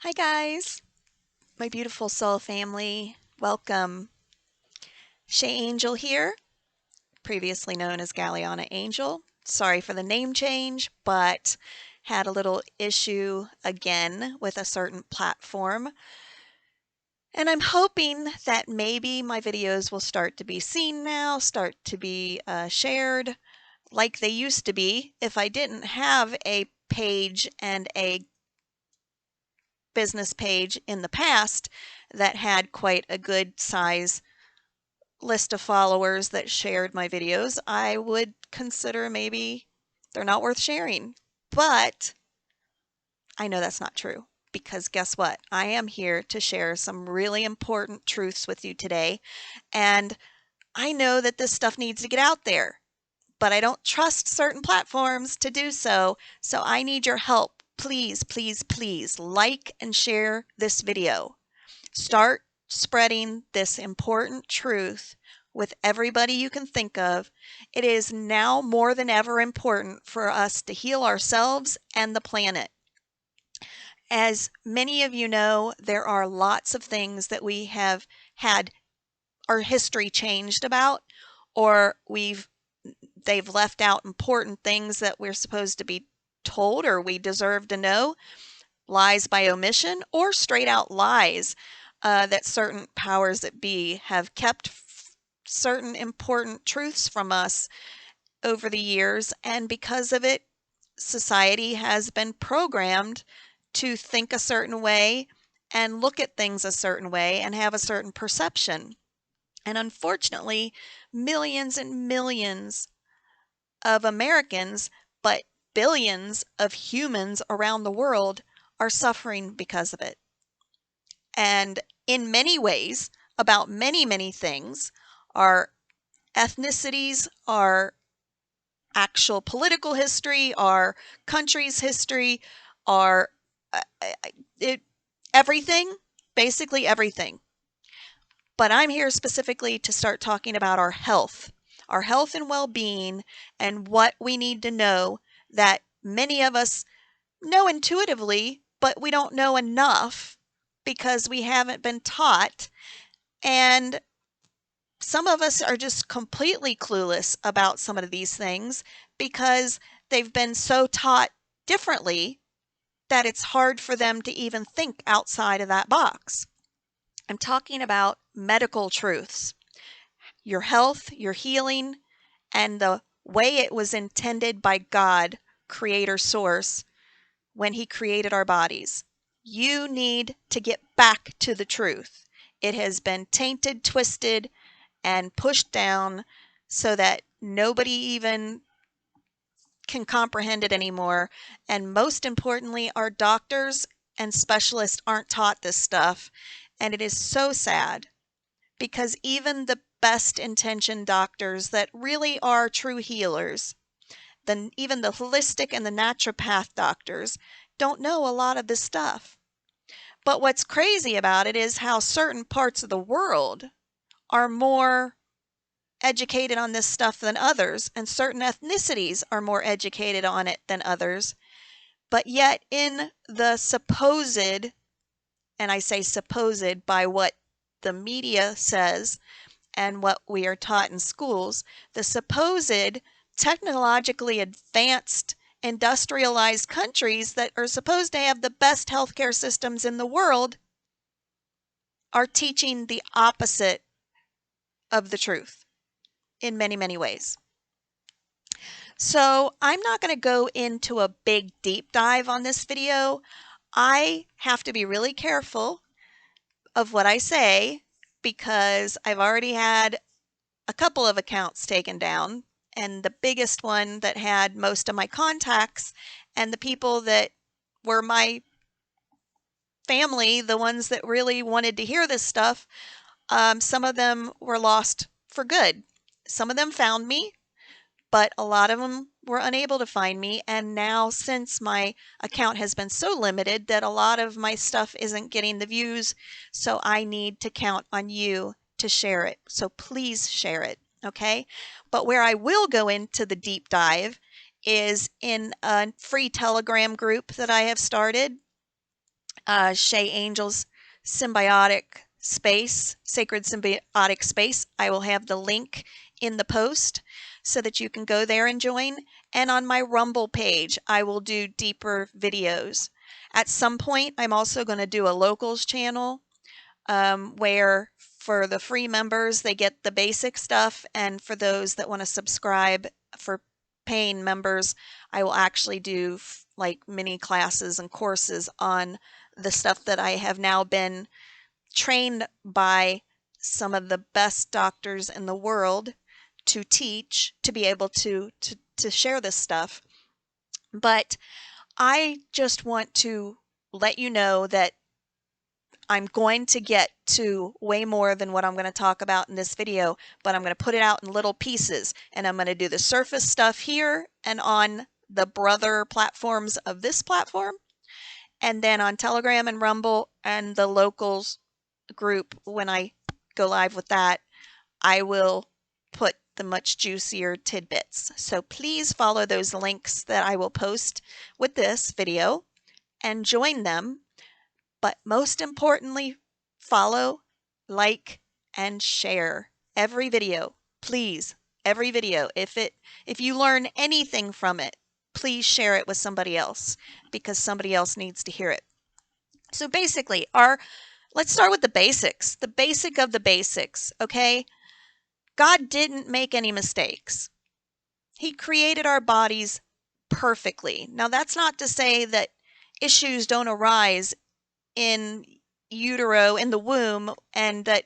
Hi guys, my beautiful soul family. Welcome. Shay Angel here, previously known as Galliana Angel. Sorry for the name change, but had a little issue again with a certain platform. And I'm hoping that maybe my videos will start to be seen now, start to be shared like they used to be if I didn't have a page and a business page in the past that had quite a good size list of followers that shared my videos. I would consider maybe they're not worth sharing. But I know that's not true because guess what? I am here to share some really important truths with you today. And I know that this stuff needs to get out there, but I don't trust certain platforms to do so. So I need your help. Please, please, please like and share this video. Start spreading this important truth with everybody you can think of. It is now more than ever important for us to heal ourselves and the planet. As many of you know, there are lots of things that we have had our history changed about, or they've left out important things that we're supposed to be told or we deserve to know, lies by omission, or straight out lies that certain powers that be have kept certain important truths from us over the years. And because of it, society has been programmed to think a certain way and look at things a certain way and have a certain perception. And unfortunately, millions and millions of Americans, but billions of humans around the world are suffering because of it. And in many ways, about many, many things, our ethnicities, our actual political history, our country's history, our it, everything, basically everything. But I'm here specifically to start talking about our health and well-being, and what we need to know that many of us know intuitively, but we don't know enough because we haven't been taught. And some of us are just completely clueless about some of these things because they've been so taught differently that it's hard for them to even think outside of that box. I'm talking about medical truths, your health, your healing, and the way it was intended by God, Creator Source, when He created our bodies. You need to get back to the truth. It has been tainted, twisted, and pushed down so that nobody even can comprehend it anymore. And most importantly, our doctors and specialists aren't taught this stuff. And it is so sad because even the best intentioned doctors that really are true healers, even the holistic and the naturopath doctors, don't know a lot of this stuff. But what's crazy about it is how certain parts of the world are more educated on this stuff than others, and certain ethnicities are more educated on it than others. But yet, in the supposed, and I say supposed by what the media says and what we are taught in schools, the supposed technologically advanced industrialized countries that are supposed to have the best healthcare systems in the world are teaching the opposite of the truth in many, many ways. So I'm not going to go into a big deep dive on this video. I have to be really careful of what I say because I've already had a couple of accounts taken down, and the biggest one that had most of my contacts and the people that were my family, the ones that really wanted to hear this stuff, some of them were lost for good. Some of them found me, but a lot of them were unable to find me. And now, since my account has been so limited that a lot of my stuff isn't getting the views, so I need to count on you to share it. So please share it, okay? But where I will go into the deep dive is in a free Telegram group that I have started. Shea Angel's Symbiotic Space, Sacred Symbiotic Space. I will have the link in the post so that you can go there and join. And on my Rumble page, I will do deeper videos. At some point, I'm also going to do a locals channel where for the free members, they get the basic stuff. And for those that want to subscribe for paying members, I will actually do like mini classes and courses on the stuff that I have now been trained by some of the best doctors in the world to teach, to be able to share this stuff. But I just want to let you know that I'm going to get to way more than what I'm going to talk about in this video, but I'm going to put it out in little pieces, and I'm going to do the surface stuff here and on the brother platforms of this platform, and then on Telegram and Rumble and the locals group, when I go live with that, I will put the much juicier tidbits. So please follow those links that I will post with this video and join them. But most importantly, follow, like, and share every video. Please, every video. If you learn anything from it, please share it with somebody else because somebody else needs to hear it. So basically, let's start with the basics. The basic of the basics, okay? God didn't make any mistakes. He created our bodies perfectly. Now, that's not to say that issues don't arise in utero, in the womb, and that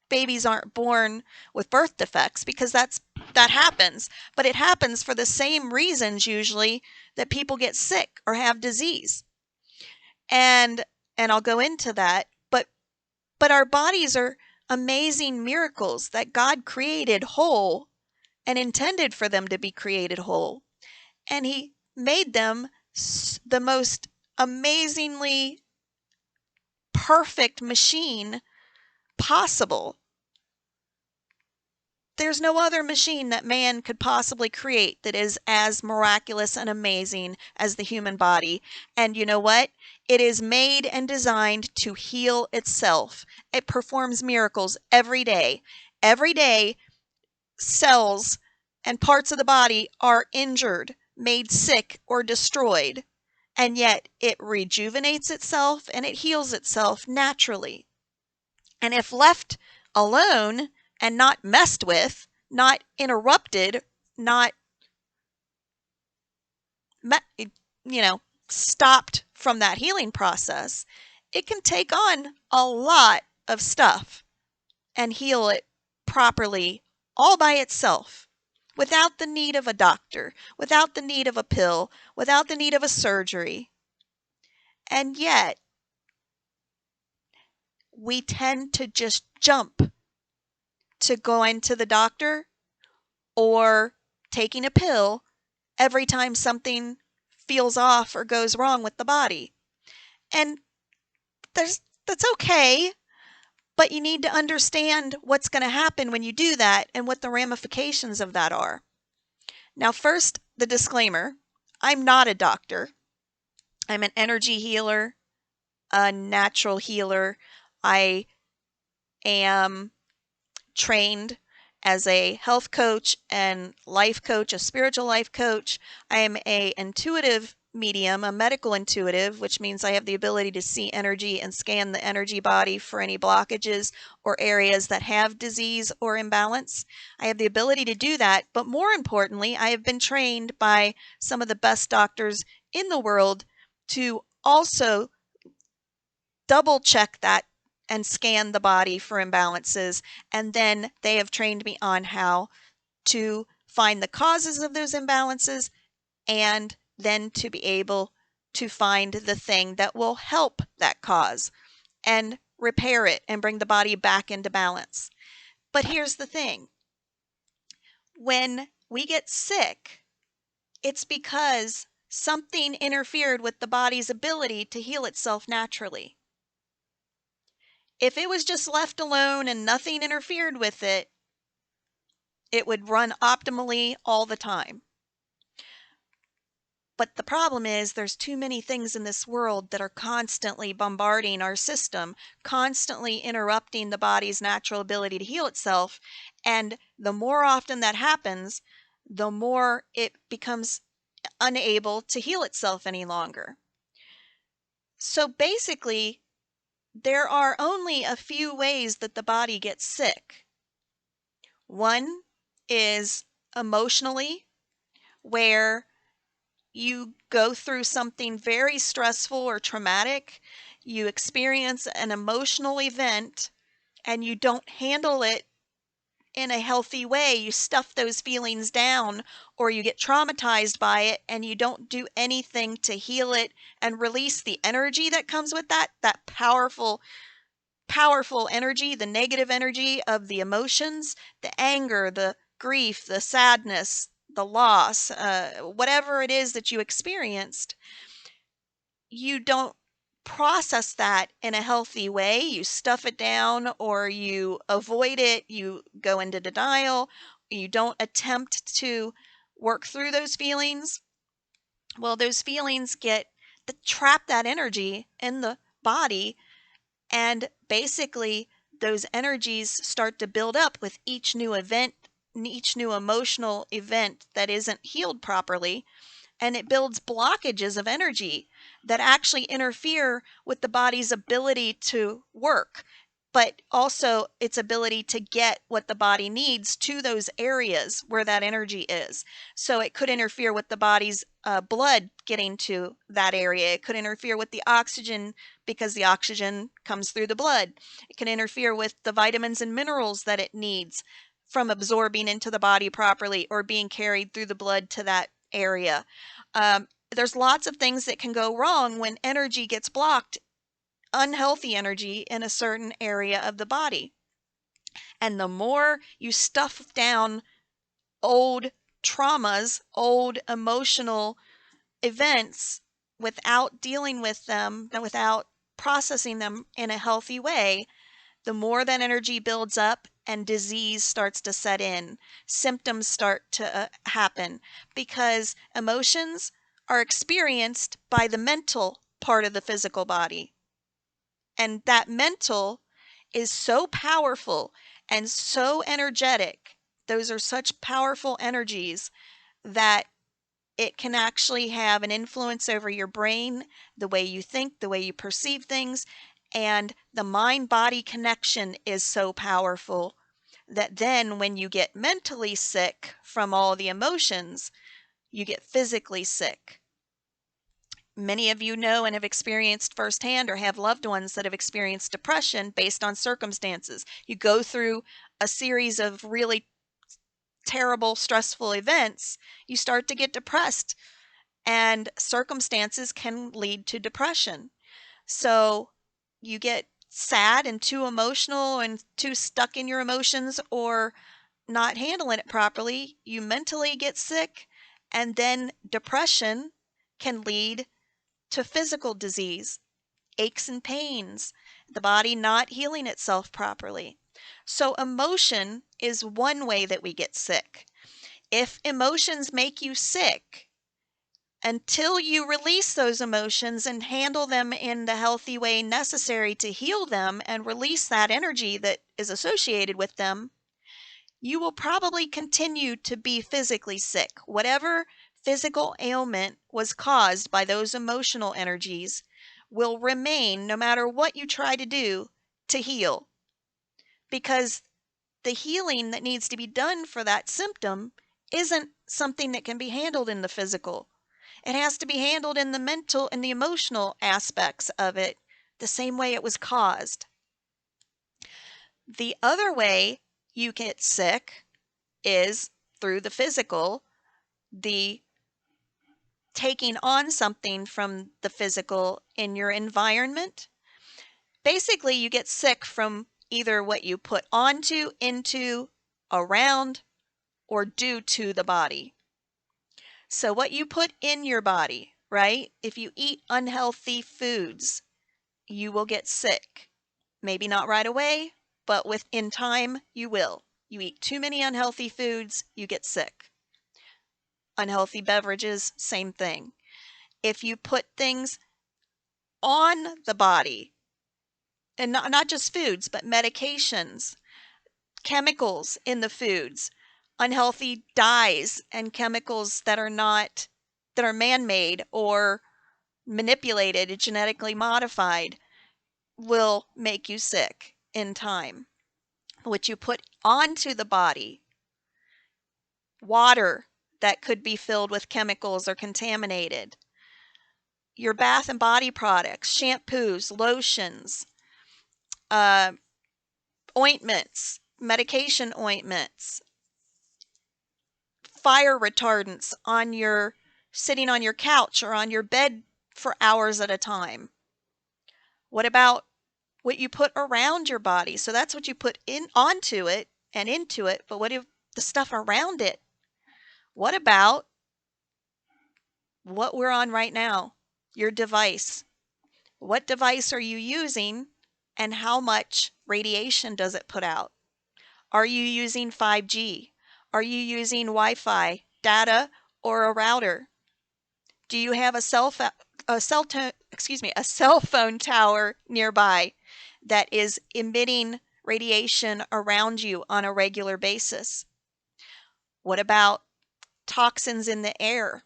babies aren't born with birth defects, because that happens. But it happens for the same reasons usually that people get sick or have disease. And I'll go into that. But our bodies are amazing miracles that God created whole and intended for them to be created whole. And He made them the most amazingly perfect machine possible. There's no other machine that man could possibly create that is as miraculous and amazing as the human body. And you know what? It is made and designed to heal itself. It performs miracles every day. Every day, cells and parts of the body are injured, made sick, or destroyed. And yet it rejuvenates itself and it heals itself naturally. And if left alone and not messed with, not interrupted, not, stopped from that healing process, it can take on a lot of stuff and heal it properly all by itself, without the need of a doctor, without the need of a pill, without the need of a surgery. And yet, we tend to just jump to going to the doctor or taking a pill every time something feels off or goes wrong with the body. And that's okay, but you need to understand what's going to happen when you do that and what the ramifications of that are. Now, first, the disclaimer. I'm not a doctor. I'm an energy healer, a natural healer. I am trained as a health coach and life coach, a spiritual life coach. I am an intuitive medium, a medical intuitive, which means I have the ability to see energy and scan the energy body for any blockages or areas that have disease or imbalance. I have the ability to do that, but more importantly, I have been trained by some of the best doctors in the world to also double check that and scan the body for imbalances. And then they have trained me on how to find the causes of those imbalances and then to be able to find the thing that will help that cause and repair it and bring the body back into balance. But here's the thing. When we get sick, it's because something interfered with the body's ability to heal itself naturally. If it was just left alone and nothing interfered with it, it would run optimally all the time. But the problem is there's too many things in this world that are constantly bombarding our system, constantly interrupting the body's natural ability to heal itself. And the more often that happens, the more it becomes unable to heal itself any longer. So basically, there are only a few ways that the body gets sick. One is emotionally, where you go through something very stressful or traumatic, you experience an emotional event, and you don't handle it in a healthy way. You stuff those feelings down, or you get traumatized by it and you don't do anything to heal it and release the energy that comes with that powerful energy, the negative energy of the emotions, the anger, the grief, the sadness, the loss, whatever it is that you experienced. You don't process that in a healthy way. You stuff it down, or you avoid it, you go into denial, you don't attempt to work through those feelings. Well, those feelings trap that energy in the body, and basically those energies start to build up with each new event, each new emotional event that isn't healed properly. And it builds blockages of energy that actually interfere with the body's ability to work, but also its ability to get what the body needs to those areas where that energy is. So it could interfere with the body's blood getting to that area. It could interfere with the oxygen, because the oxygen comes through the blood. It can interfere with the vitamins and minerals that it needs from absorbing into the body properly or being carried through the blood to that area. There's lots of things that can go wrong when energy gets blocked, unhealthy energy in a certain area of the body. And the more you stuff down old traumas, old emotional events, without dealing with them, without processing them in a healthy way, the more that energy builds up and disease starts to set in, symptoms start to happen, because emotions are experienced by the mental part of the physical body. And that mental is so powerful and so energetic. Those are such powerful energies that it can actually have an influence over your brain, the way you think, the way you perceive things. And the mind-body connection is so powerful that then when you get mentally sick from all the emotions, you get physically sick. Many of you know and have experienced firsthand, or have loved ones that have experienced depression based on circumstances. You go through a series of really terrible, stressful events, you start to get depressed, and circumstances can lead to depression. So you get sad and too emotional and too stuck in your emotions, or not handling it properly. You mentally get sick, and then depression can lead to physical disease, aches and pains, the body not healing itself properly. So emotion is one way that we get sick. If emotions make you sick, until you release those emotions and handle them in the healthy way necessary to heal them and release that energy that is associated with them, you will probably continue to be physically sick. Whatever physical ailment was caused by those emotional energies will remain no matter what you try to do to heal. Because the healing that needs to be done for that symptom isn't something that can be handled in the physical. It has to be handled in the mental and the emotional aspects of it, the same way it was caused. The other way you get sick is through the physical, the taking on something from the physical in your environment. Basically, you get sick from either what you put onto, into, around, or due to the body. So what you put in your body, right? If you eat unhealthy foods, you will get sick. Maybe not right away, but in time, you will. You eat too many unhealthy foods, you get sick. Unhealthy beverages, same thing. if you put things on the body, and not just foods, but medications, chemicals in the foods, unhealthy dyes and chemicals that are man-made or manipulated, genetically modified, will make you sick in time. What you put onto the body, water that could be filled with chemicals or contaminated, your bath and body products, shampoos, lotions, ointments, medication ointments, fire retardants sitting on your couch or on your bed for hours at a time. What about what you put around your body? So that's what you put onto it and into it, but what if the stuff around it? What about what we're on right now? Your device. What device are you using and how much radiation does it put out? Are you using 5G? Are you using Wi-Fi, data, or a router? Do you have a cell phone tower nearby that is emitting radiation around you on a regular basis? What about toxins in the air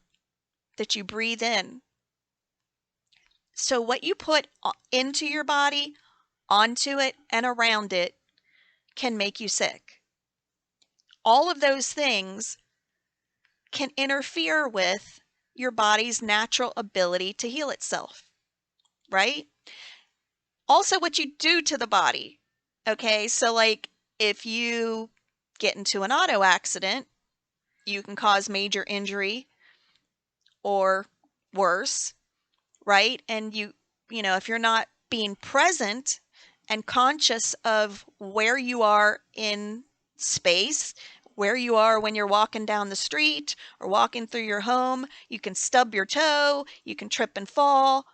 that you breathe in? So what you put into your body, onto it, and around it can make you sick. All of those things can interfere with your body's natural ability to heal itself, right? Also, what you do to the body. Okay, so like if you get into an auto accident, you can cause major injury or worse, right? And if you're not being present and conscious of where you are in space, where you are when you're walking down the street or walking through your home, you can stub your toe, you can trip and fall,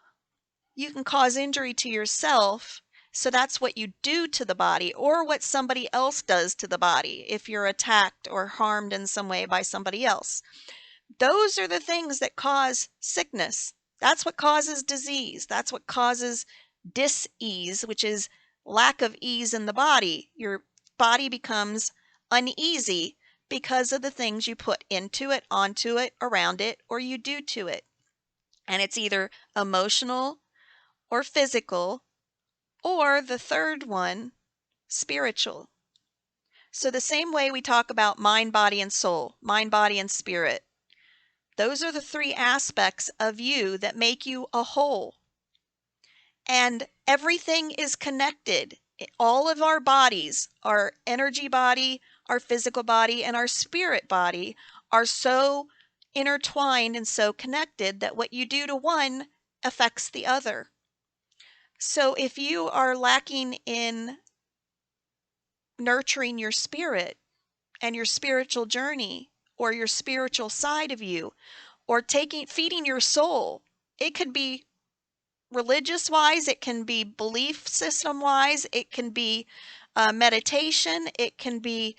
you can cause injury to yourself. So that's what you do to the body, or what somebody else does to the body if you're attacked or harmed in some way by somebody else. Those are the things that cause sickness. That's what causes disease. That's what causes dis-ease, which is lack of ease in the body. Your body becomes uneasy because of the things you put into it, onto it, around it, or you do to it. And it's either emotional or physical, or the third one, spiritual. So the same way we talk about mind, body, and soul, mind, body, and spirit, those are the three aspects of you that make you a whole. And everything is connected. All of our bodies, our energy body, our physical body, and our spirit body are so intertwined and so connected that what you do to one affects the other. So if you are lacking in nurturing your spirit and your spiritual journey, or your spiritual side of you, or feeding your soul, it could be religious wise, it can be belief system wise, it can be meditation, it can be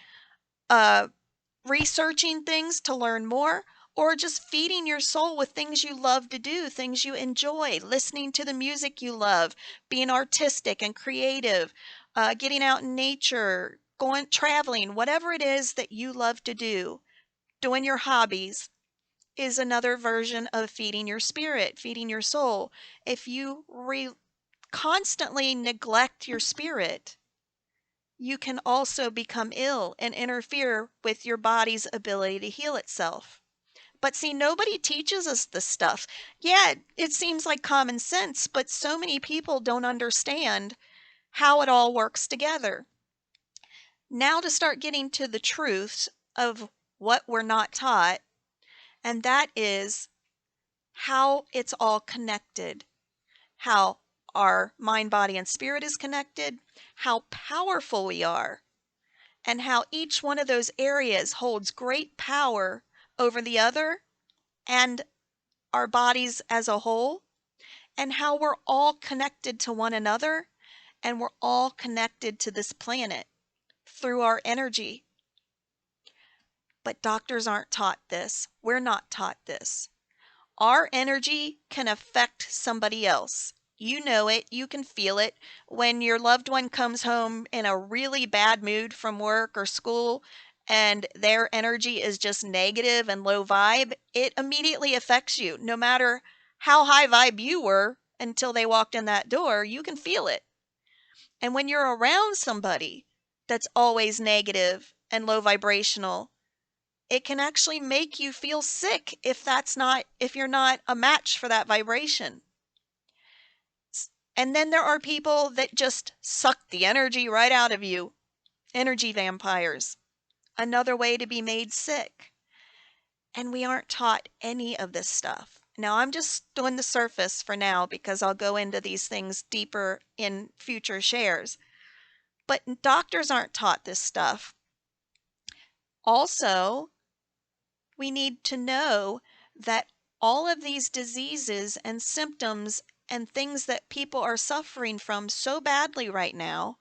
researching things to learn more, or just feeding your soul with things you love to do, things you enjoy, listening to the music you love, being artistic and creative, getting out in nature, traveling, whatever it is that you love to do, doing your hobbies is another version of feeding your spirit, feeding your soul. If you constantly neglect your spirit, you can also become ill and interfere with your body's ability to heal itself. But see, nobody teaches us this stuff. Yeah, it seems like common sense, but so many people don't understand how it all works together. Now to start getting to the truths of what we're not taught, and that is how it's all connected, how our mind, body, and spirit is connected, how powerful we are, and how each one of those areas holds great power over the other and our bodies as a whole, and how we're all connected to one another and we're all connected to this planet through our energy. But doctors aren't taught this. We're not taught this. Our energy can affect somebody else. You know it, you can feel it. When your loved one comes home in a really bad mood from work or school and their energy is just negative and low vibe, it immediately affects you. No matter how high vibe you were until they walked in that door, you can feel it. And when you're around somebody that's always negative and low vibrational, it can actually make you feel sick if you're not a match for that vibration. And then there are people that just suck the energy right out of you. Energy vampires. Another way to be made sick. And we aren't taught any of this stuff. Now, I'm just doing the surface for now because I'll go into these things deeper in future shares. But doctors aren't taught this stuff. Also, we need to know that all of these diseases and symptoms and things that people are suffering from so badly right now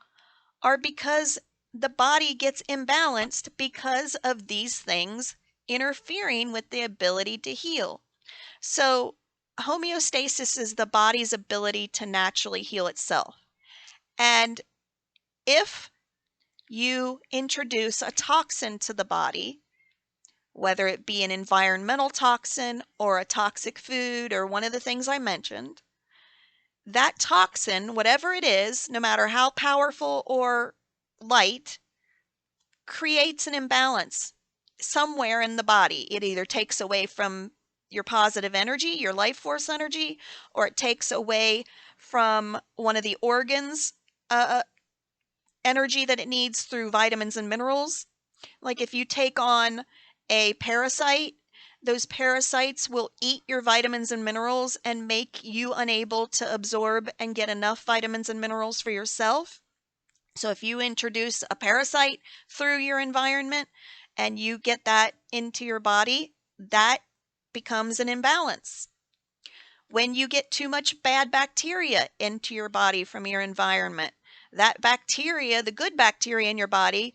are because the body gets imbalanced because of these things interfering with the ability to heal. So, homeostasis is the body's ability to naturally heal itself. And if you introduce a toxin to the body, whether it be an environmental toxin or a toxic food or one of the things I mentioned, that toxin, whatever it is, no matter how powerful or light, creates an imbalance somewhere in the body. It either takes away from your positive energy, your life force energy, or it takes away from one of the organs' energy that it needs through vitamins and minerals. Like if you take on a parasite, those parasites will eat your vitamins and minerals and make you unable to absorb and get enough vitamins and minerals for yourself. So if you introduce a parasite through your environment and you get that into your body, that becomes an imbalance. When you get too much bad bacteria into your body from your environment, that bacteria, the good bacteria in your body,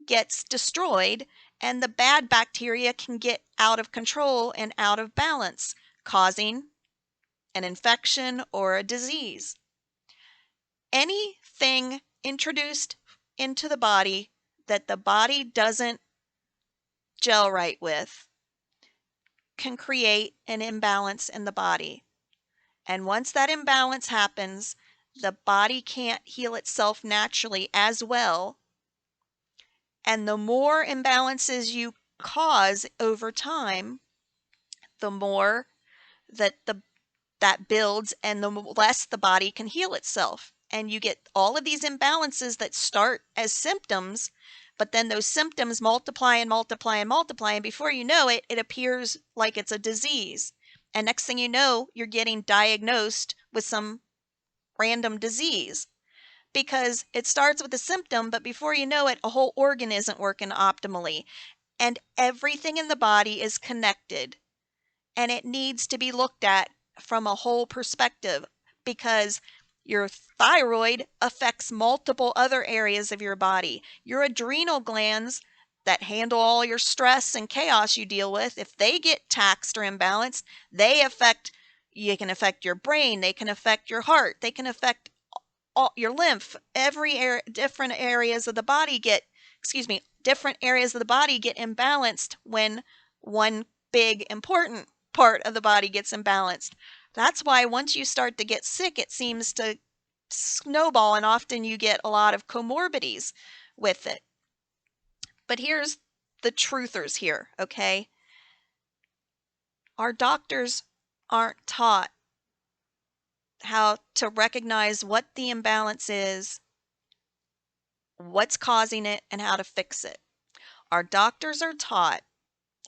gets destroyed, and the bad bacteria can get out of control and out of balance, causing an infection or a disease. Anything introduced into the body that the body doesn't gel right with can create an imbalance in the body. And once that imbalance happens, the body can't heal itself naturally as well. And the more imbalances you cause over time, the more that builds and the less the body can heal itself. And you get all of these imbalances that start as symptoms, but then those symptoms multiply and multiply and multiply, and before you know it, it appears like it's a disease. And next thing you know, you're getting diagnosed with some random disease because it starts with a symptom, but before you know it, a whole organ isn't working optimally. And everything in the body is connected, and it needs to be looked at from a whole perspective because your thyroid affects multiple other areas of your body. Your adrenal glands that handle all your stress and chaos you deal with, if they get taxed or imbalanced, you can affect your brain, they can affect your heart, they can affect all your lymph. Different areas of the body get imbalanced when one big important part of the body gets imbalanced. That's why once you start to get sick, it seems to snowball, and often you get a lot of comorbidities with it. But here's the truthers here, okay? Our doctors aren't taught how to recognize what the imbalance is, what's causing it, and how to fix it. Our doctors are taught,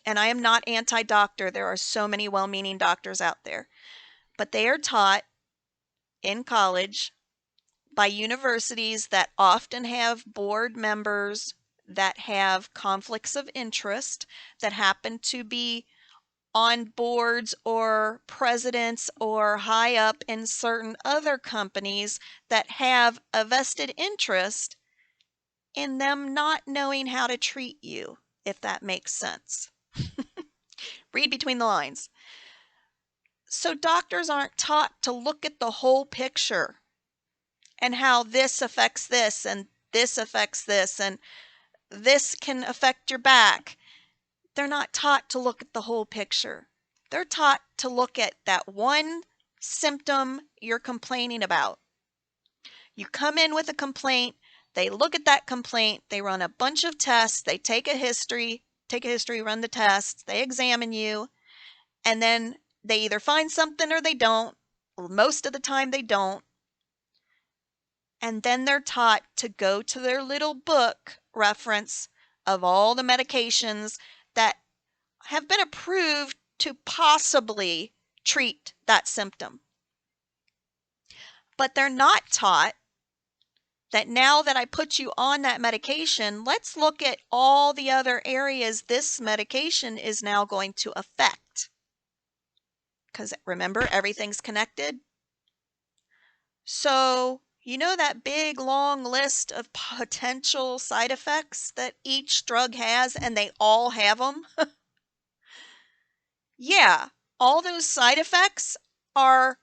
and I am not anti-doctor, there are so many well-meaning doctors out there, but they are taught in college by universities that often have board members that have conflicts of interest, that happen to be on boards or presidents or high up in certain other companies that have a vested interest in them not knowing how to treat you, if that makes sense. Read between the lines. So doctors aren't taught to look at the whole picture and how this affects this and this affects this and this can affect your back. They're not taught to look at the whole picture. They're taught to look at that one symptom you're complaining about. You come in with a complaint, they look at that complaint, they run a bunch of tests, they take a history, run the tests, they examine you, and then they either find something or they don't. Most of the time they don't. And then they're taught to go to their little book reference of all the medications that have been approved to possibly treat that symptom. But they're not taught that now that I put you on that medication, let's look at all the other areas this medication is now going to affect. Because remember, everything's connected. So, you know that big long list of potential side effects that each drug has, and they all have them? Yeah, all those side effects are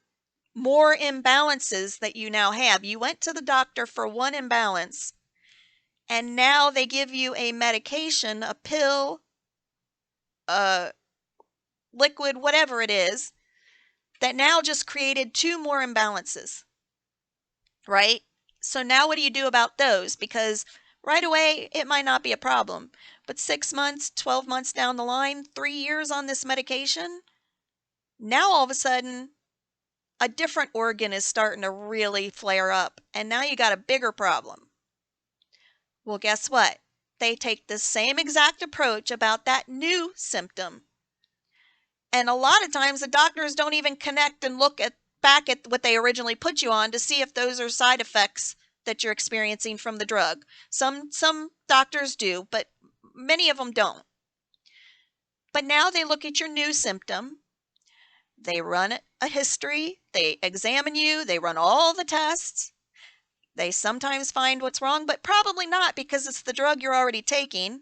more imbalances that you now have. You went to the doctor for one imbalance, and now they give you a medication, a pill, a liquid, whatever it is, that now just created two more imbalances, right? So now what do you do about those? Because right away, it might not be a problem, but 6 months, 12 months down the line, 3 years on this medication, now all of a sudden, a different organ is starting to really flare up, and now you got a bigger problem. Well, guess what? They take the same exact approach about that new symptom. And a lot of times the doctors don't even connect and look back at what they originally put you on to see if those are side effects that you're experiencing from the drug. Some doctors do, but many of them don't. But now they look at your new symptom. They run a history, they examine you, they run all the tests. They sometimes find what's wrong, but probably not because it's the drug you're already taking.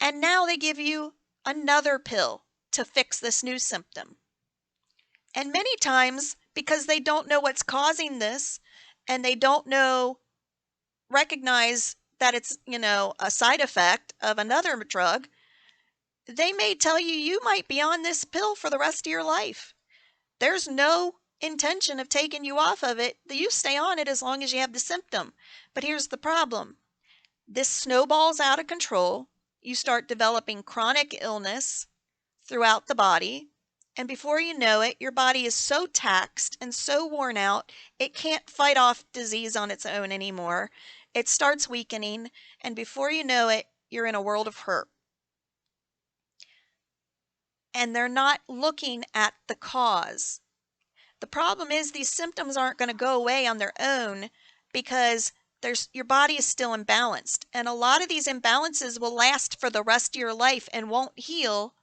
And now they give you another pill to fix this new symptom. And many times, because they don't know what's causing this and they don't recognize that it's, a side effect of another drug, they may tell you you might be on this pill for the rest of your life. There's no intention of taking you off of it. You stay on it as long as you have the symptom. But here's the problem. This snowballs out of control. You start developing chronic illness throughout the body. And before you know it, your body is so taxed and so worn out, it can't fight off disease on its own anymore. It starts weakening. And before you know it, you're in a world of hurt. And they're not looking at the cause. The problem is these symptoms aren't going to go away on their own because your body is still imbalanced. And a lot of these imbalances will last for the rest of your life and won't heal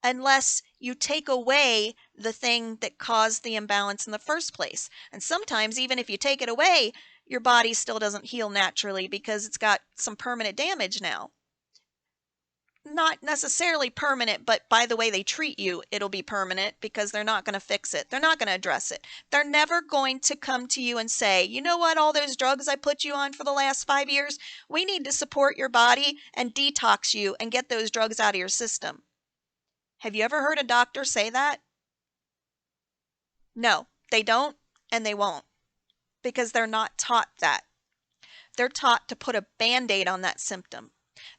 unless you take away the thing that caused the imbalance in the first place. And sometimes even if you take it away, your body still doesn't heal naturally because it's got some permanent damage now. Not necessarily permanent, but by the way they treat you, it'll be permanent because they're not going to fix it. They're not going to address it. They're never going to come to you and say, you know what, all those drugs I put you on for the last 5 years, we need to support your body and detox you and get those drugs out of your system. Have you ever heard a doctor say that? No, they don't and they won't because they're not taught that. They're taught to put a Band-Aid on that symptom.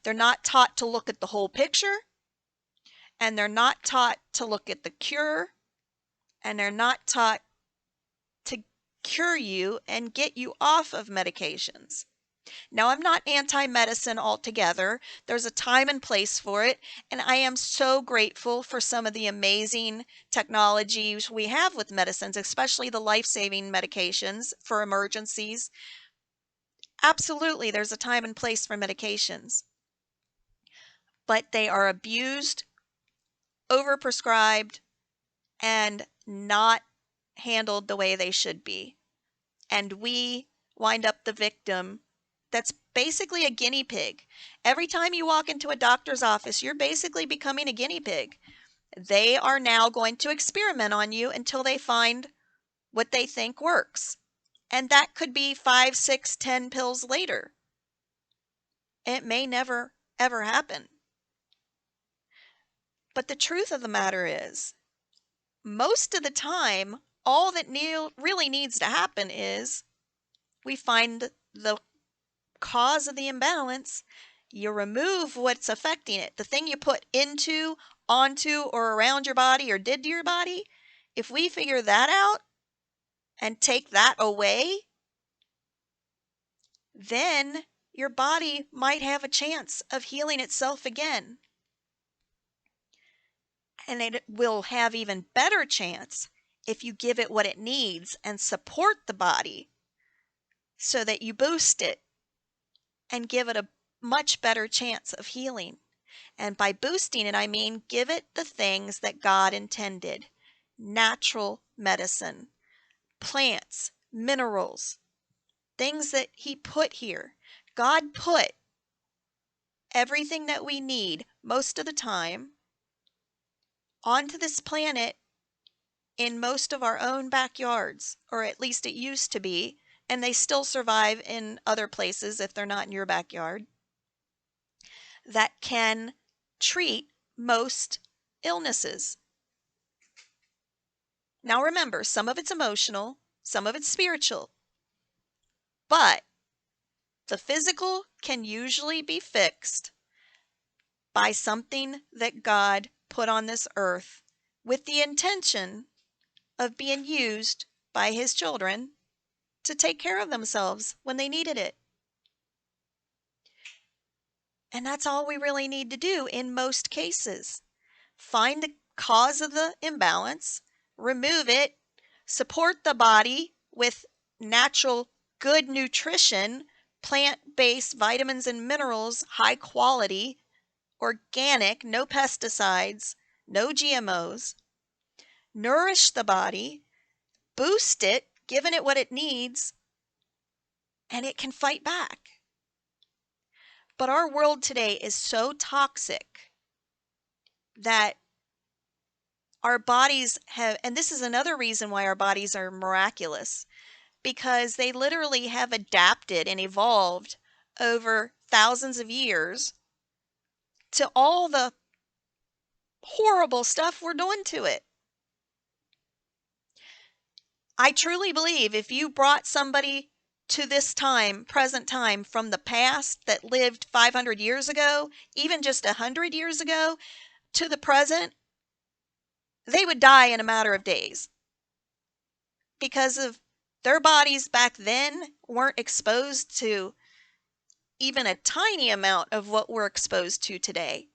They're not taught to look at the whole picture, and they're not taught to look at the cure, and they're not taught to cure you and get you off of medications. Now, I'm not anti-medicine altogether. There's a time and place for it, and I am so grateful for some of the amazing technologies we have with medicines, especially the life-saving medications for emergencies. Absolutely, there's a time and place for medications. But they are abused, overprescribed, and not handled the way they should be. And we wind up the victim that's basically a guinea pig. Every time you walk into a doctor's office, you're basically becoming a guinea pig. They are now going to experiment on you until they find what they think works. And that could be 5, 6, 10 pills later. It may never, ever happen. But the truth of the matter is, most of the time, all that really needs to happen is we find the cause of the imbalance. You remove what's affecting it. The thing you put into, onto, or around your body or did to your body, if we figure that out and take that away, then your body might have a chance of healing itself again. And it will have even better chance if you give it what it needs and support the body so that you boost it and give it a much better chance of healing. And by boosting it, I mean give it the things that God intended. Natural medicine, plants, minerals, things that He put here. God put everything that we need most of the time onto this planet in most of our own backyards, or at least it used to be, and they still survive in other places if they're not in your backyard, that can treat most illnesses. Now remember, some of it's emotional, some of it's spiritual, but the physical can usually be fixed by something that God put on this earth with the intention of being used by His children to take care of themselves when they needed it. And that's all we really need to do in most cases. Find the cause of the imbalance, remove it, support the body with natural, good nutrition, plant-based vitamins and minerals, high quality, organic, no pesticides, no GMOs. Nourish the body, boost it, giving it what it needs, and it can fight back. But our world today is so toxic that our bodies have, and this is another reason why our bodies are miraculous, because they literally have adapted and evolved over thousands of years to all the horrible stuff we're doing to it. I truly believe if you brought somebody to this time, present time, from the past that lived 500 years ago, even just 100 years ago, to the present, they would die in a matter of days because of their bodies back then weren't exposed to even a tiny amount of what we're exposed to today.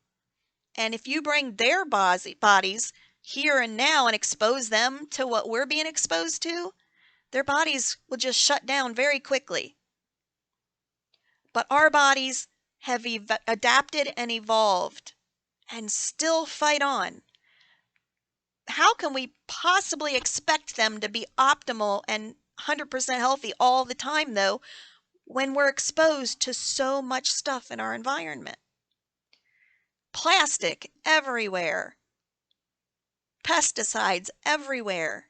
And if you bring their bodies here and now and expose them to what we're being exposed to, their bodies will just shut down very quickly. But our bodies have adapted and evolved and still fight on. How can we possibly expect them to be optimal and 100% healthy all the time, though, when we're exposed to so much stuff in our environment? Plastic everywhere. Pesticides everywhere.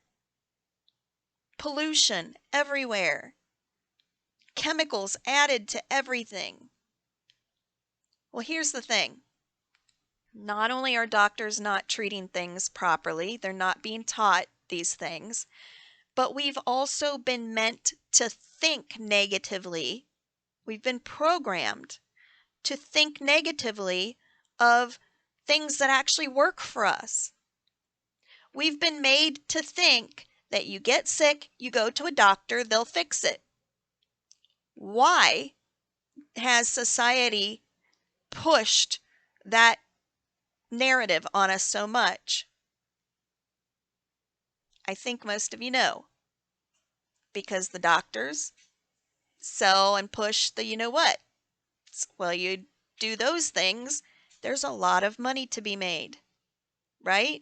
Pollution everywhere. Chemicals added to everything. Well, here's the thing. Not only are doctors not treating things properly, they're not being taught these things, but we've also been meant to think negatively. We've been programmed to think negatively of things that actually work for us. We've been made to think that you get sick, you go to a doctor, they'll fix it. Why has society pushed that narrative on us so much? I think most of you know. Because the doctors sell and push the you know what. Well, you do those things, there's a lot of money to be made, right?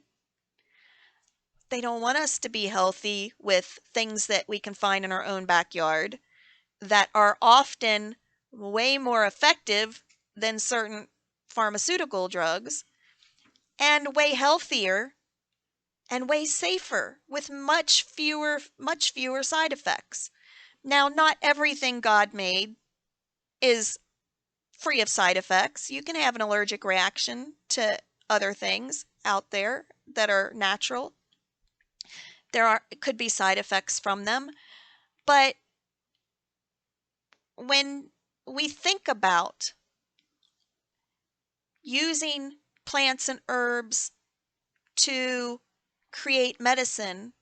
They don't want us to be healthy with things that we can find in our own backyard that are often way more effective than certain pharmaceutical drugs. and way healthier and way safer with much fewer side effects. Now, not everything God made is free of side effects. You can have an allergic reaction to other things out there that are natural. Could be side effects from them, but when we think about using plants and herbs to create medicine,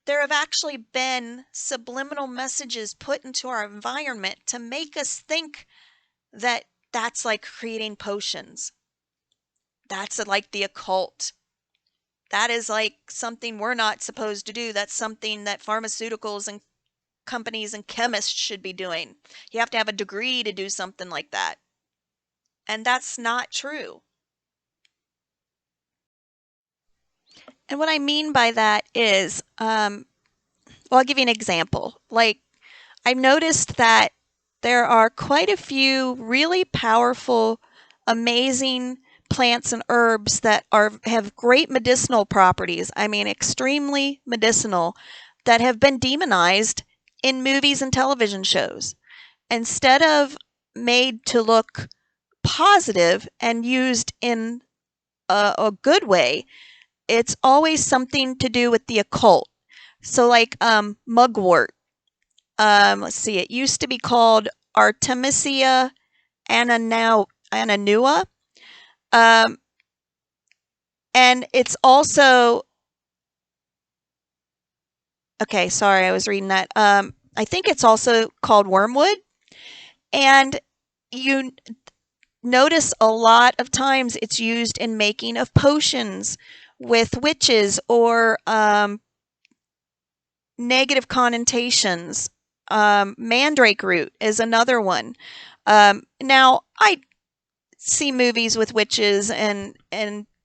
there have actually been subliminal messages put into our environment to make us think that that's like creating potions. That's like the occult. That is like something we're not supposed to do. That's something that pharmaceuticals and companies and chemists should be doing. You have to have a degree to do something like that. And that's not true. And what I mean by that is, well, I'll give you an example. Like, I've noticed that there are quite a few really powerful, amazing plants and herbs that have great medicinal properties. I mean, extremely medicinal, that have been demonized in movies and television shows. Instead of made to look positive and used in a good way, it's always something to do with the occult. So like mugwort. Let's see, it used to be called Artemisia annua. And it's also, okay, sorry, I was reading that. I think it's also called wormwood. And you notice a lot of times it's used in making of potions with witches or negative connotations. Mandrake root is another one. Now, I see movies with witches and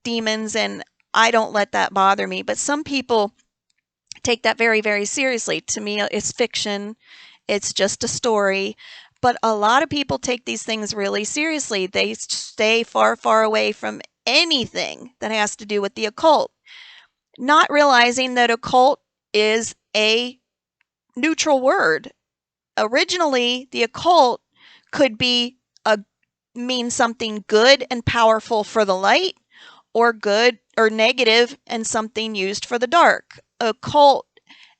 demons, and I don't let that bother me. But some people take that very, very seriously. To me, it's fiction. It's just a story. But a lot of people take these things really seriously. They stay far, far away from anything that has to do with the occult, not realizing that occult is a neutral word. Originally, the occult could mean something good and powerful for the light, or good or negative and something used for the dark. Occult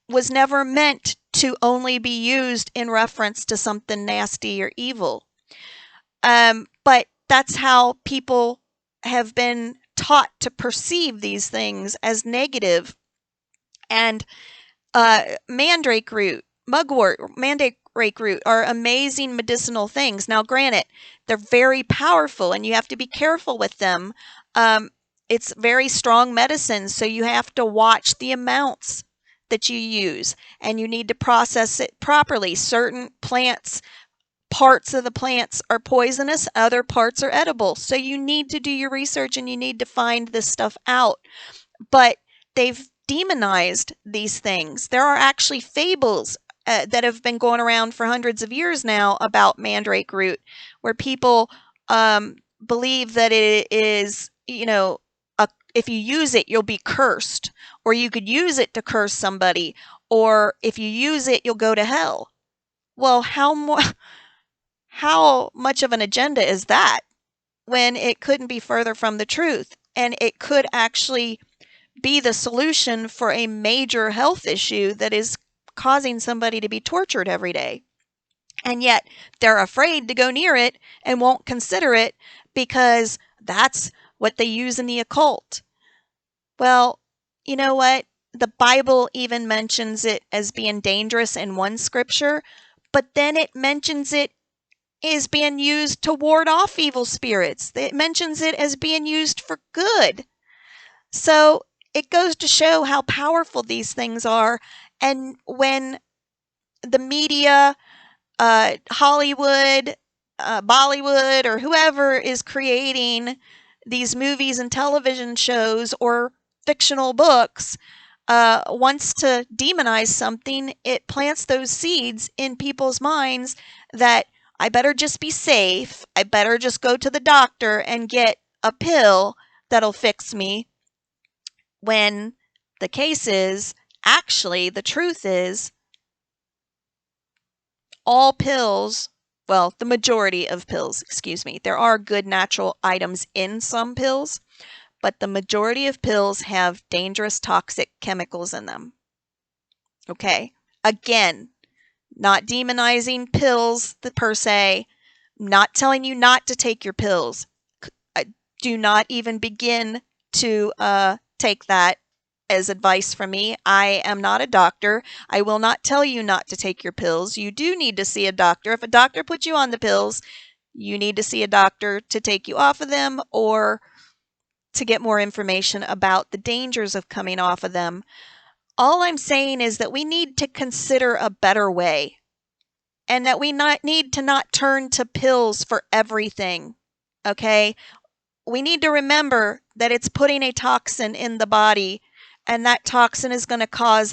was never meant to only be used in reference to something nasty or evil. But that's how people have been taught to perceive these things as negative. And mandrake root, mugwort, mandrake root are amazing medicinal things. Now, granted, they're very powerful and you have to be careful with them. It's very strong medicine, so you have to watch the amounts that you use, and you need to process it properly. Certain plants, parts of the plants are poisonous, other parts are edible. So you need to do your research and you need to find this stuff out. But they've demonized these things. There are actually fables that have been going around for hundreds of years now about mandrake root, where people believe that it is, if you use it, you'll be cursed, or you could use it to curse somebody, or if you use it, you'll go to hell. Well, how much of an agenda is that, when it couldn't be further from the truth? And it could actually be the solution for a major health issue that is causing somebody to be tortured every day. And yet they're afraid to go near it and won't consider it because that's what they use in the occult. Well, you know what? The Bible even mentions it as being dangerous in one scripture, but then it mentions it is being used to ward off evil spirits. It mentions it as being used for good. So it goes to show how powerful these things are. And when the media, Hollywood, Bollywood, or whoever is creating these movies and television shows or fictional books, wants to demonize something, it plants those seeds in people's minds that I better just be safe. I better just go to the doctor and get a pill that'll fix me, when the case is, actually, the truth is, all pills, well, the majority of pills, excuse me, there are good natural items in some pills, but the majority of pills have dangerous toxic chemicals in them. Okay? Again, not demonizing pills per se, not telling you not to take your pills. Do not even begin to take that as advice from me. I am not a doctor. I will not tell you not to take your pills. You do need to see a doctor. If a doctor puts you on the pills, you need to see a doctor to take you off of them or to get more information about the dangers of coming off of them. All I'm saying is that we need to consider a better way, and that we need to not turn to pills for everything. Okay? We need to remember that it's putting a toxin in the body, and that toxin is going to cause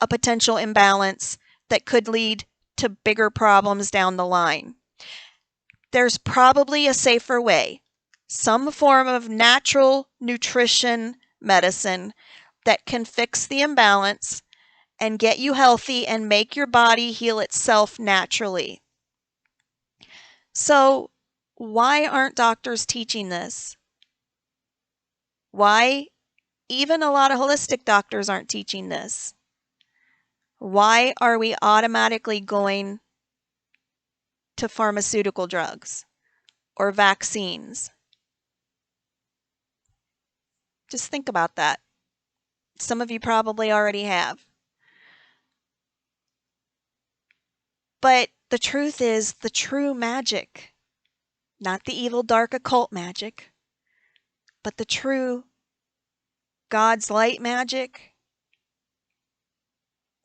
a potential imbalance that could lead to bigger problems down the line. There's probably a safer way, some form of natural nutrition medicine that can fix the imbalance and get you healthy and make your body heal itself naturally. So, why aren't doctors teaching this? Why even a lot of holistic doctors aren't teaching this? Why are we automatically going to pharmaceutical drugs or vaccines? Just think about that. Some of you probably already have. But the truth is, the true magic, not the evil, dark, occult magic, but the true God's light magic,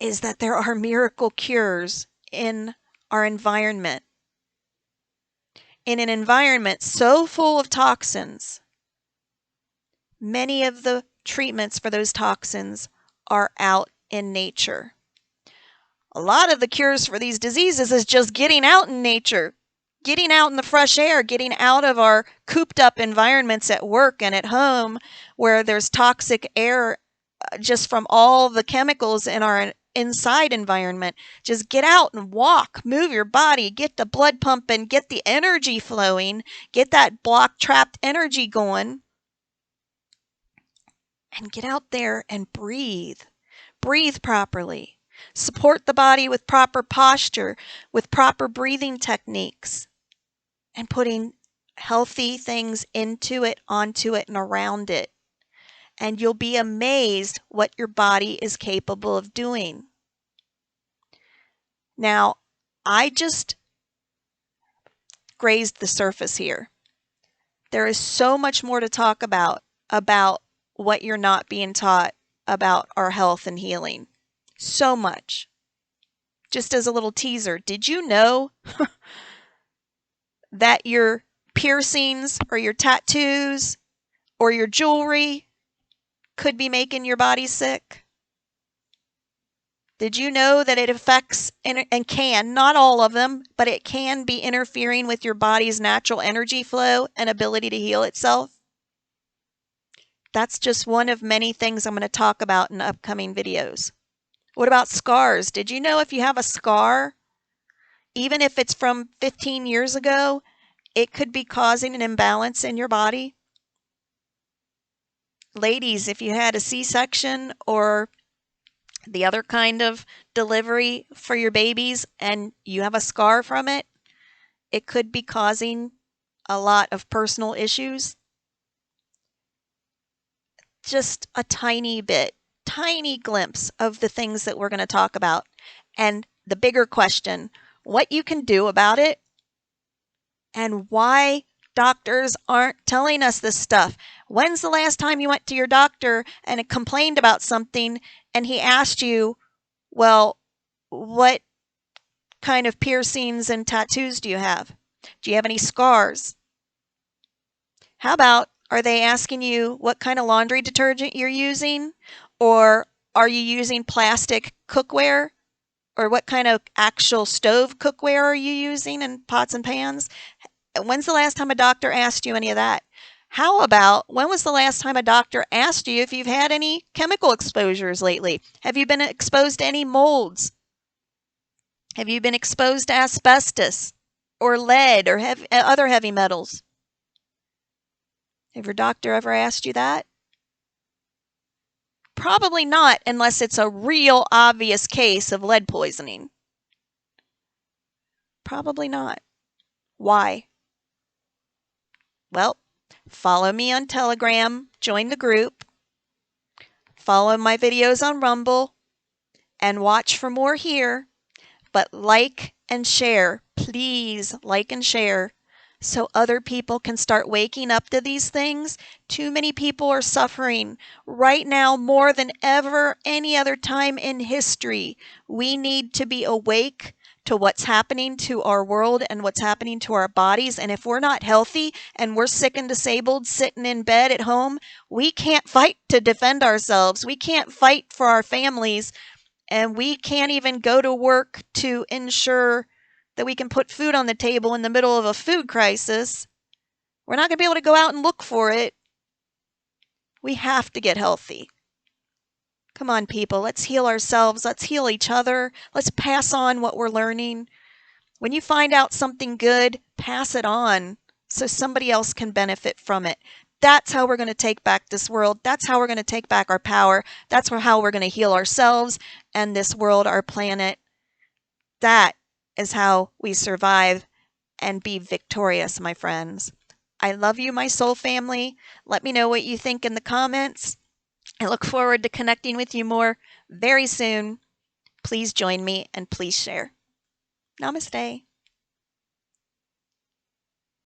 is that there are miracle cures in our environment. In an environment so full of toxins, many of the treatments for those toxins are out in nature. A lot of the cures for these diseases is just getting out in nature, getting out in the fresh air, getting out of our cooped up environments at work and at home where there's toxic air just from all the chemicals in our inside environment. Just get out and walk, move your body, get the blood pumping, get the energy flowing, get that block trapped energy going, and get out there and breathe. Breathe properly. Support the body with proper posture, with proper breathing techniques, and putting healthy things into it, onto it, and around it. And you'll be amazed what your body is capable of doing. Now, I just grazed the surface here. There is so much more to talk about what you're not being taught about our health and healing. So much. Just as a little teaser, did you know that your piercings or your tattoos or your jewelry could be making your body sick? Did you know that it affects and can, not all of them, but it can be interfering with your body's natural energy flow and ability to heal itself? That's just one of many things I'm going to talk about in upcoming videos. What about scars? Did you know if you have a scar, even if it's from 15 years ago, it could be causing an imbalance in your body? Ladies, if you had a C-section or the other kind of delivery for your babies and you have a scar from it, it could be causing a lot of personal issues. Just a tiny bit, tiny glimpse of the things that we're going to talk about. And the bigger question, what you can do about it and why doctors aren't telling us this stuff. When's the last time you went to your doctor and it complained about something and he asked you, well, what kind of piercings and tattoos do you have? Do you have any scars? How about, are they asking you what kind of laundry detergent you're using? Or are you using plastic cookware? Or what kind of actual stove cookware are you using in pots and pans? When's the last time a doctor asked you any of that? How about, when was the last time a doctor asked you if you've had any chemical exposures lately? Have you been exposed to any molds? Have you been exposed to asbestos or lead or other heavy metals? Have your doctor ever asked you that? Probably not, unless it's a real obvious case of lead poisoning. Probably not. Why? Well, follow me on Telegram, join the group, follow my videos on Rumble, and watch for more here. But like and share, please like and share, so other people can start waking up to these things. Too many people are suffering right now more than ever any other time in history. We need to be awake to what's happening to our world and what's happening to our bodies. And if we're not healthy and we're sick and disabled sitting in bed at home, we can't fight to defend ourselves. We can't fight for our families. And we can't even go to work to ensure that we can put food on the table in the middle of a food crisis. We're not going to be able to go out and look for it. We have to get healthy. Come on, people. Let's heal ourselves. Let's heal each other. Let's pass on what we're learning. When you find out something good, pass it on so somebody else can benefit from it. That's how we're going to take back this world. That's how we're going to take back our power. That's how we're going to heal ourselves and this world, our planet. That is how we survive and be victorious, my friends. I love you, my soul family. Let me know what you think in the comments. I look forward to connecting with you more very soon. Please join me and please share. Namaste.